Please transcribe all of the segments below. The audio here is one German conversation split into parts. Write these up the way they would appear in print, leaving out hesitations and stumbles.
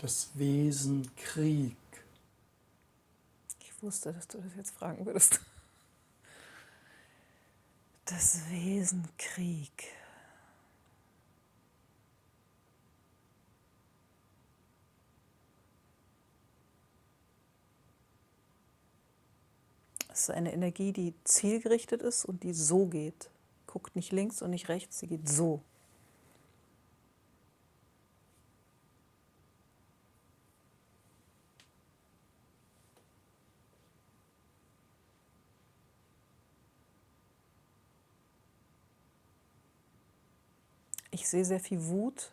Das Wesen Krieg. Ich wusste, dass du das jetzt fragen würdest. Das Wesen Krieg. Es ist eine Energie, die zielgerichtet ist und die so geht. Guckt nicht links und nicht rechts, sie geht so. Ich sehe sehr viel Wut.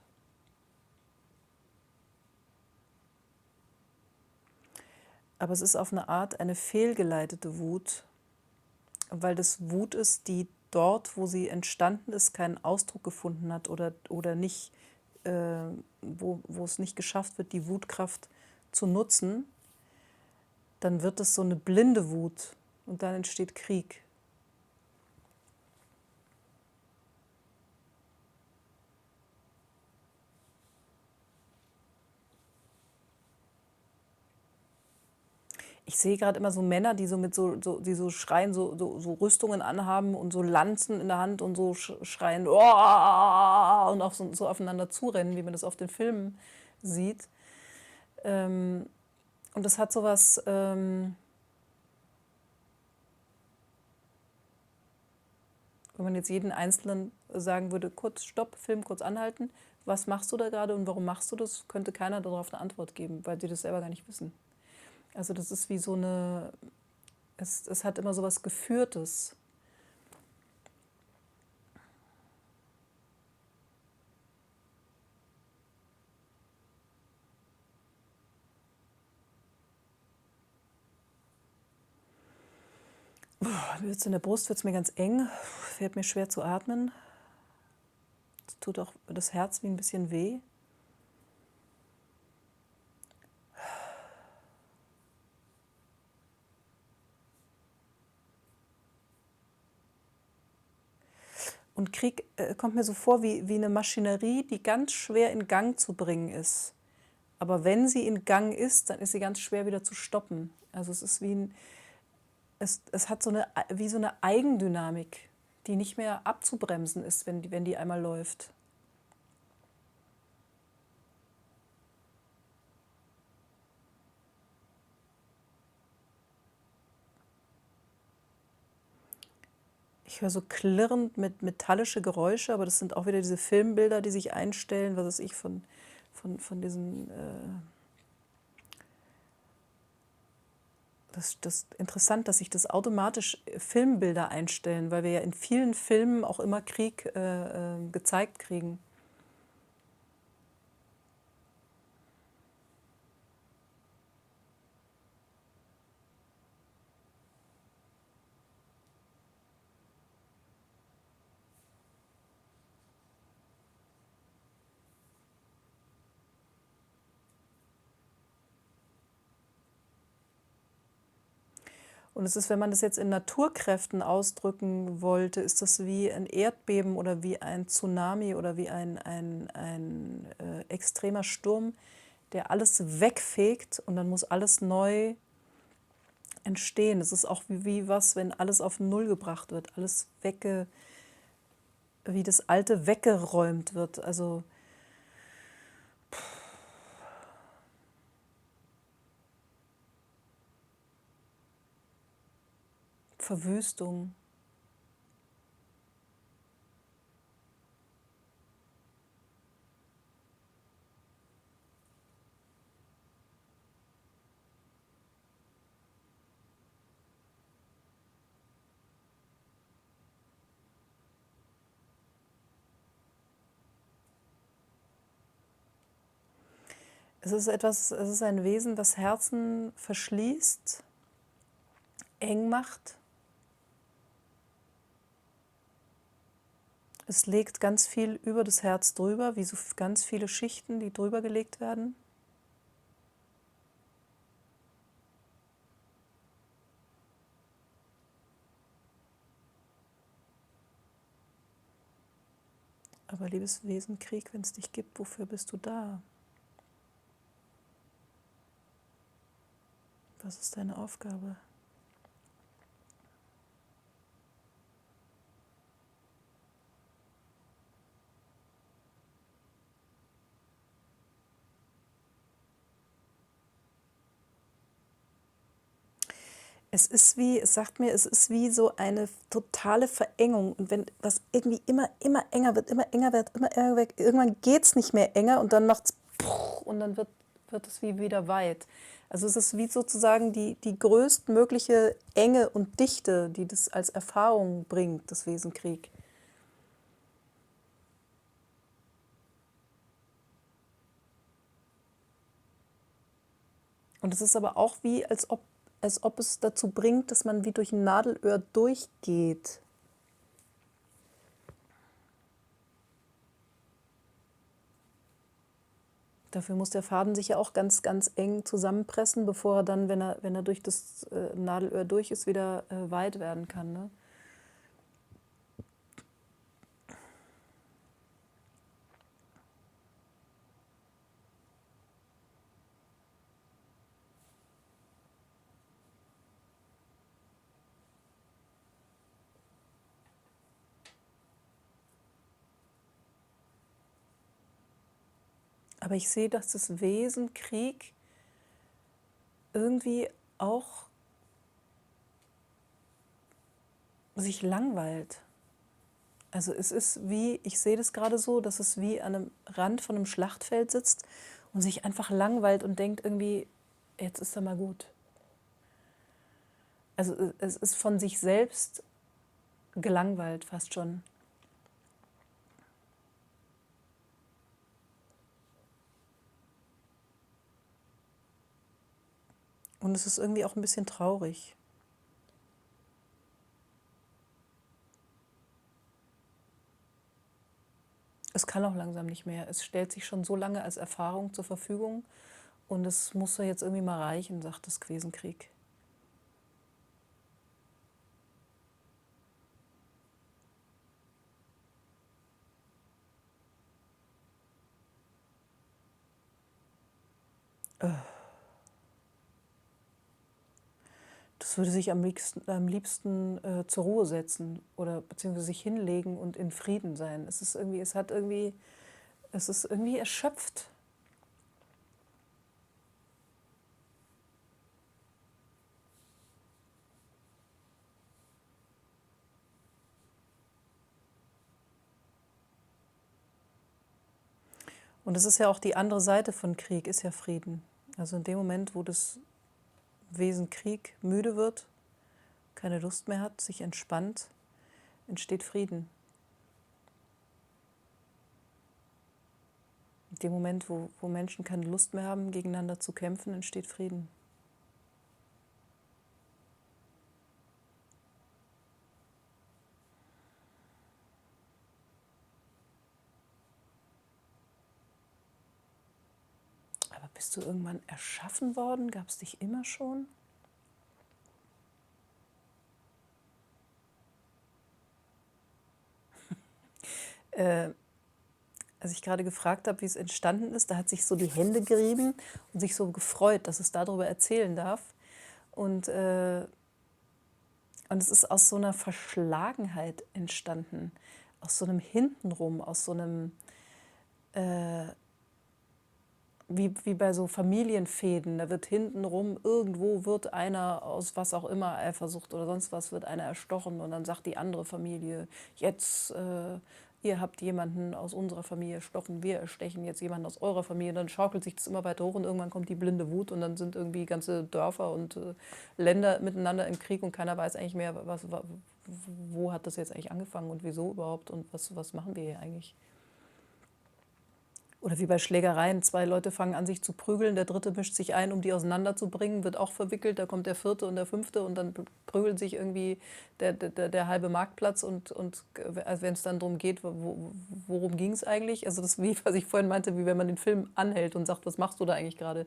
Aber es ist auf eine Art eine fehlgeleitete Wut, weil das Wut ist, die dort, wo sie entstanden ist, keinen Ausdruck gefunden hat oder nicht, wo es nicht geschafft wird, die Wutkraft zu nutzen, dann wird es so eine blinde Wut und dann entsteht Krieg. Ich sehe gerade immer so Männer, die so mit die so schreien, so Rüstungen anhaben und so Lanzen in der Hand und so schreien "Oh!" und auch so aufeinander zurennen, wie man das auf den Filmen sieht. Und das hat sowas, wenn man jetzt jeden Einzelnen sagen würde, kurz Stopp, Film kurz anhalten, was machst du da gerade und warum machst du das, könnte keiner darauf eine Antwort geben, weil die das selber gar nicht wissen. Also das ist wie so eine, es hat immer sowas Geführtes. Jetzt in der Brust wird es mir ganz eng, fällt mir schwer zu atmen. Es tut auch das Herz wie ein bisschen weh. Und Krieg kommt mir so vor wie eine Maschinerie, die ganz schwer in Gang zu bringen ist. Aber wenn sie in Gang ist, dann ist sie ganz schwer wieder zu stoppen. Also es ist wie es hat wie so eine Eigendynamik, die nicht mehr abzubremsen ist, wenn die einmal läuft. Ich höre so klirrend mit metallische Geräusche, aber das sind auch wieder diese Filmbilder, die sich einstellen, was weiß ich, von diesen. Das ist interessant, dass sich das automatisch Filmbilder einstellen, weil wir ja in vielen Filmen auch immer Krieg gezeigt kriegen. Und es ist, wenn man das jetzt in Naturkräften ausdrücken wollte, ist das wie ein Erdbeben oder wie ein Tsunami oder wie ein extremer Sturm, der alles wegfegt und dann muss alles neu entstehen. Es ist auch wie was, wenn alles auf Null gebracht wird, alles wie das Alte weggeräumt wird. Also Verwüstung. Es ist ein Wesen, das Herzen verschließt, eng macht. Es legt ganz viel über das Herz drüber, wie so ganz viele Schichten, die drüber gelegt werden. Aber liebes Wesen, Krieg, wenn es dich gibt, wofür bist du da? Was ist deine Aufgabe? Es sagt mir, es ist wie so eine totale Verengung. Und wenn was irgendwie immer enger wird, immer enger wird, immer enger wird, irgendwann geht es nicht mehr enger und dann macht es und dann wird es wie wieder weit. Also es ist wie sozusagen die größtmögliche Enge und Dichte, die das als Erfahrung bringt, das Wesen Krieg. Und es ist aber auch wie, als ob es dazu bringt, dass man wie durch ein Nadelöhr durchgeht. Dafür muss der Faden sich ja auch ganz, ganz eng zusammenpressen, bevor er dann, wenn er durch das Nadelöhr durch ist, wieder weit werden kann. Ne? Aber ich sehe, dass das Wesen Krieg irgendwie auch sich langweilt. Also es ist wie, ich sehe das gerade so, dass es wie an einem Rand von einem Schlachtfeld sitzt und sich einfach langweilt und denkt irgendwie, jetzt ist er mal gut. Also es ist von sich selbst gelangweilt fast schon. Und es ist irgendwie auch ein bisschen traurig. Es kann auch langsam nicht mehr. Es stellt sich schon so lange als Erfahrung zur Verfügung und es muss ja jetzt irgendwie mal reichen, sagt das Quesenkrieg. Das würde sich am liebsten zur Ruhe setzen oder beziehungsweise sich hinlegen und in Frieden sein. Es ist irgendwie erschöpft. Und es ist ja auch die andere Seite von Krieg, ist ja Frieden. Also in dem Moment, wo das Wesen Krieg müde wird, keine Lust mehr hat, sich entspannt, entsteht Frieden. In dem Moment, wo Menschen keine Lust mehr haben, gegeneinander zu kämpfen, entsteht Frieden. Aber bist du irgendwann erschaffen worden? Gab es dich immer schon? Als ich gerade gefragt habe, wie es entstanden ist, da hat sich so die Hände gerieben und sich so gefreut, dass es darüber erzählen darf. Und es ist aus so einer Verschlagenheit entstanden, aus so einem Hintenrum, aus so einem, wie bei so Familienfäden, da wird hintenrum, irgendwo wird einer aus was auch immer, Eifersucht oder sonst was, wird einer erstochen und dann sagt die andere Familie, jetzt, ihr habt jemanden aus unserer Familie erstochen, wir erstechen jetzt jemanden aus eurer Familie, dann schaukelt sich das immer weiter hoch und irgendwann kommt die blinde Wut und dann sind irgendwie ganze Dörfer und Länder miteinander im Krieg und keiner weiß eigentlich mehr, wo hat das jetzt eigentlich angefangen und wieso überhaupt und was machen wir hier eigentlich. Oder wie bei Schlägereien, 2 Leute fangen an, sich zu prügeln, der dritte mischt sich ein, um die auseinanderzubringen, wird auch verwickelt, da kommt der vierte und der fünfte und dann prügelt sich irgendwie der halbe Marktplatz und also wenn es dann darum geht, worum ging es eigentlich? Also das wie, was ich vorhin meinte, wie wenn man den Film anhält und sagt, was machst du da eigentlich gerade?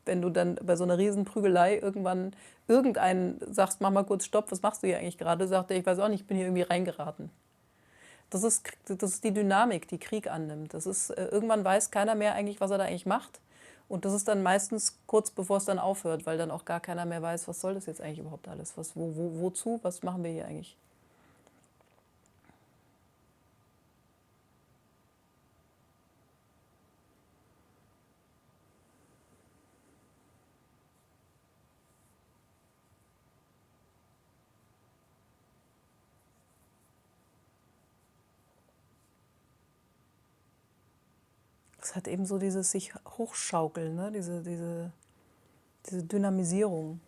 Wenn du dann bei so einer riesen Prügelei irgendwann irgendeinen sagst, mach mal kurz Stopp, was machst du hier eigentlich gerade? Sagt er, ich weiß auch nicht, ich bin hier irgendwie reingeraten. Das ist die Dynamik, die Krieg annimmt. Irgendwann weiß keiner mehr eigentlich, was er da eigentlich macht. Und das ist dann meistens kurz bevor es dann aufhört, weil dann auch gar keiner mehr weiß, was soll das jetzt eigentlich überhaupt alles? Wozu? Was machen wir hier eigentlich? Es hat eben so dieses sich hochschaukeln, ne? Diese Dynamisierung.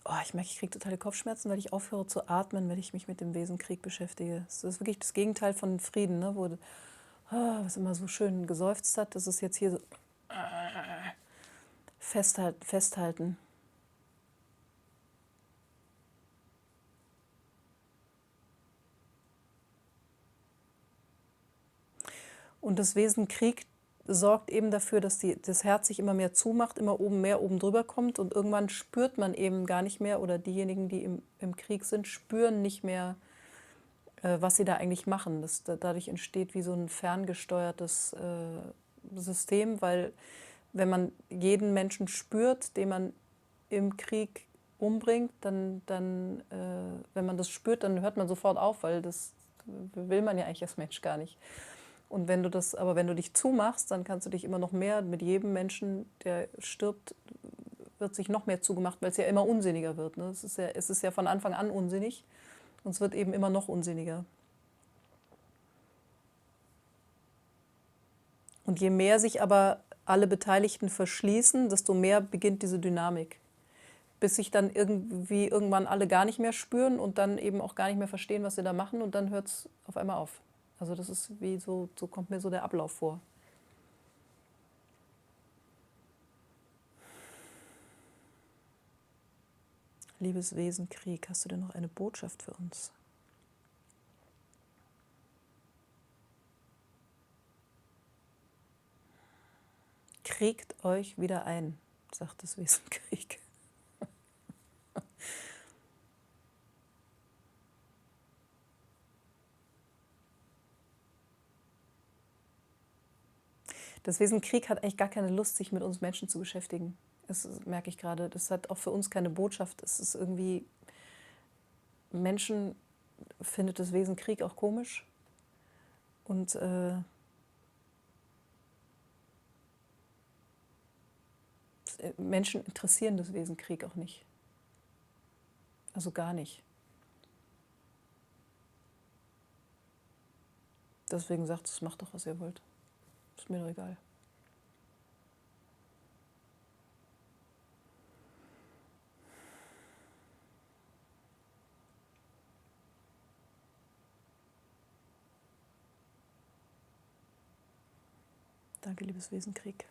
Oh, ich merke, ich kriege totale Kopfschmerzen, weil ich aufhöre zu atmen, wenn ich mich mit dem Wesen Krieg beschäftige. Das ist wirklich das Gegenteil von Frieden, ne? Was immer so schön geseufzt hat. Das ist jetzt hier so festhalten, festhalten. Und das Wesen Krieg sorgt eben dafür, dass das Herz sich immer mehr zumacht, immer mehr oben drüber kommt und irgendwann spürt man eben gar nicht mehr oder diejenigen, die im Krieg sind, spüren nicht mehr, was sie da eigentlich machen. Dadurch entsteht wie so ein ferngesteuertes System, weil wenn man jeden Menschen spürt, den man im Krieg umbringt, dann wenn man das spürt, dann hört man sofort auf, weil das will man ja eigentlich als Mensch gar nicht. Und wenn du dich zumachst, dann kannst du dich immer noch mehr mit jedem Menschen, der stirbt, wird sich noch mehr zugemacht, weil es ja immer unsinniger wird. Ne? Es ist ja von Anfang an unsinnig und es wird eben immer noch unsinniger. Und je mehr sich aber alle Beteiligten verschließen, desto mehr beginnt diese Dynamik. Bis sich dann irgendwie irgendwann alle gar nicht mehr spüren und dann eben auch gar nicht mehr verstehen, was sie da machen und dann hört es auf einmal auf. Also das ist wie so kommt mir so der Ablauf vor. Liebes Wesen Krieg, hast du denn noch eine Botschaft für uns? Kriegt euch wieder ein, sagt das Wesen Krieg. Das Wesen Krieg hat eigentlich gar keine Lust, sich mit uns Menschen zu beschäftigen. Das merke ich gerade. Das hat auch für uns keine Botschaft. Es ist irgendwie, Menschen findet das Wesen Krieg auch komisch. Und Menschen interessieren das Wesen Krieg auch nicht. Also gar nicht. Deswegen sagt es, macht doch, was ihr wollt. Ist mir doch egal. Danke, liebes Wesen Krieg.